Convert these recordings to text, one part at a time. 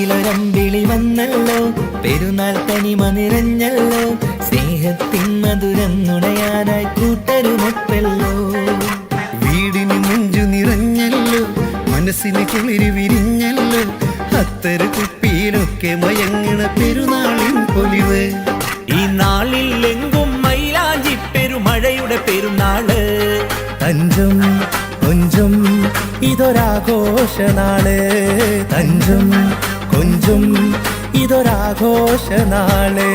വാനിലൊരമ്പിളി വന്നല്ലോ, പെരുന്നാൾ തനിമ നിറഞ്ഞല്ലോ, സ്നേഹത്തിൻ മധുരം നുണയാനായി കൂട്ടരുമൊപ്പല്ലോ. വീടിന് മുഞ്ചു നിറഞ്ഞല്ലോ, മനസ്സിന് കുളിര് വിരിഞ്ഞല്ലോ, അത്തര കുപ്പിയിലൊക്കെ മയങ്ങണ പെരുന്നാളിൻ പൊലിവ്. ഈ നാളിൽ എങ്കും മൈലാഞ്ചി പെരുമഴയുടെ പെരുന്നാള്. തഞ്ചം കൊഞ്ചും ഇതൊരാഘോഷനാള്, തഞ്ചം കൊഞ്ചും ഇതൊരാഘോഷനാള്.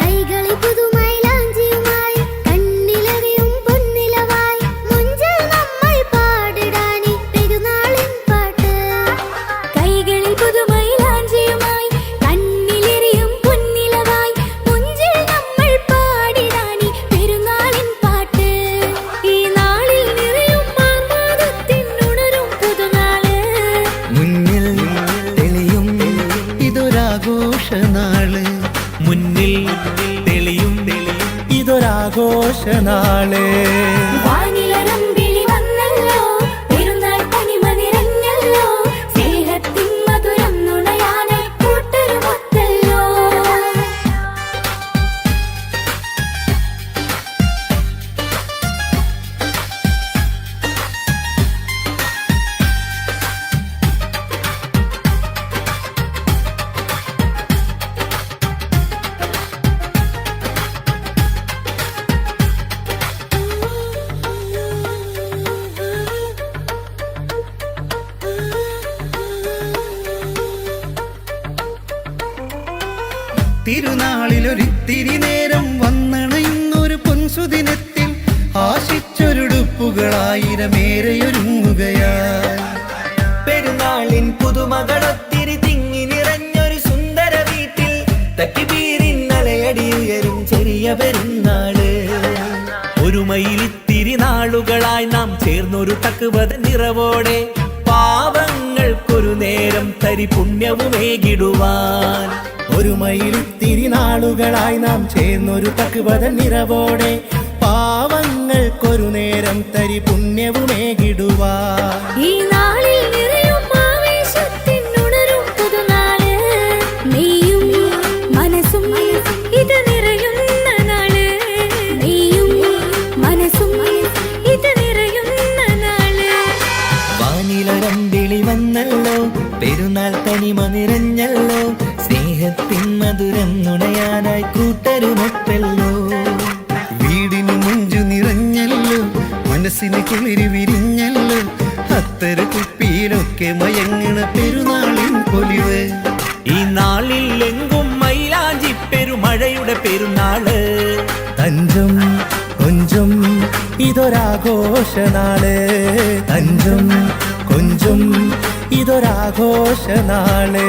കൈകളിൽ പുതുമൈലാഞ്ചിയുമായി കണ്ണിലറിയും പൊന്നിലവായി മുഞ്ചിൽ നമ്മൾ പാടിടാനി പെരുന്നാളിൻ പാട്ട്. കൈകളിൽ പുതുമൈലാഞ്ചിയുമായി കണ്ണിലറിയും പൊന്നിലവായി മുഞ്ചിൽ നമ്മൾ പാടിടാനി പെരുന്നാളിൻ പാട്ട്. ഈ നാളിൽ നിറയും ആഹ്ലാദത്തിനുണരും പുതുനാള്. മുന്നിൽ തെളിയും ഇതൊരാഘോഷനാള്, മുന്നിൽ തെളിയും ഇതൊരാഘോഷനാള്. വാനിലൊരമ്പിളി വന്നല്ലോ, പെരുന്നാൾ തനിമ നിറഞ്ഞല്ലോ, സ്നേഹത്തിൻ മധുരം നുണയാനായി കൂട്ടരുമൊത്തല്ലോ. തിരുനാളിലൊരിത്തിരി നേരം വന്നണയുന്നൊരു പൊൻസുദിനത്തിൽ ആശിച്ചൊരുടുപ്പുകളായിരമേറെയൊരുങ്ങുകയായി. പെരുന്നാളിൻ പുതുമകളൊത്തിരി തിങ്ങി നിറഞ്ഞൊരു സുന്ദര വീട്ടിൽ തക്കിബീരിന്നലയടി ഉയരും ചെറിയ പെരുന്നാള്. ഒരു മയിലിത്തിരി നാളുകളായി നാം ചേർന്നൊരു തക്കുവത നിറവോടെ പാവങ്ങൾക്കൊരു നേരം തരി പുണ്യവുമേകിടുവാൻ. ഒരു മയിലിത്തിരി നാളുകളായി നാം ചേർന്നൊരു തക്വത നിറവോടെ പാവങ്ങൾക്കൊരു നേരം തരി പുണ്യവുമേകിടുവാൻ. ഈ നാളിൽ നിറയും ആവേശത്തിനുണരും പുതുനാള്. നീയും മനസ്സും ഇത് നിറയുന്ന നാള്. നീയും മനസ്സും ഇത് നിറയുന്ന നാള്. വാനിലൊരമ്പിളി വന്നല്ലോ, പെരുന്നാൾ തനിമ നിറഞ്ഞല്ലോ, സ്നേഹത്തിൻ മധുരം നുണയാനായി കൂട്ടരുമൊപ്പല്ലോ. വീടിന് മുഞ്ചു നിറഞ്ഞല്ലോ, മനസ്സിന് കുളിര് വിരിഞ്ഞല്ലോ, അത്തര കുപ്പിയിലൊക്കെ മയങ്ങണ പെരുന്നാളിൻ പൊലിവ്. ഈ നാളിൽ എങ്കും മൈലാഞ്ചി പെരുമഴയുടെ പെരുന്നാള്. തഞ്ചം കൊഞ്ചും ഇതൊരാഘോഷനാള്, തഞ്ചം കൊഞ്ചും ഇതൊരാഘോഷനാള്.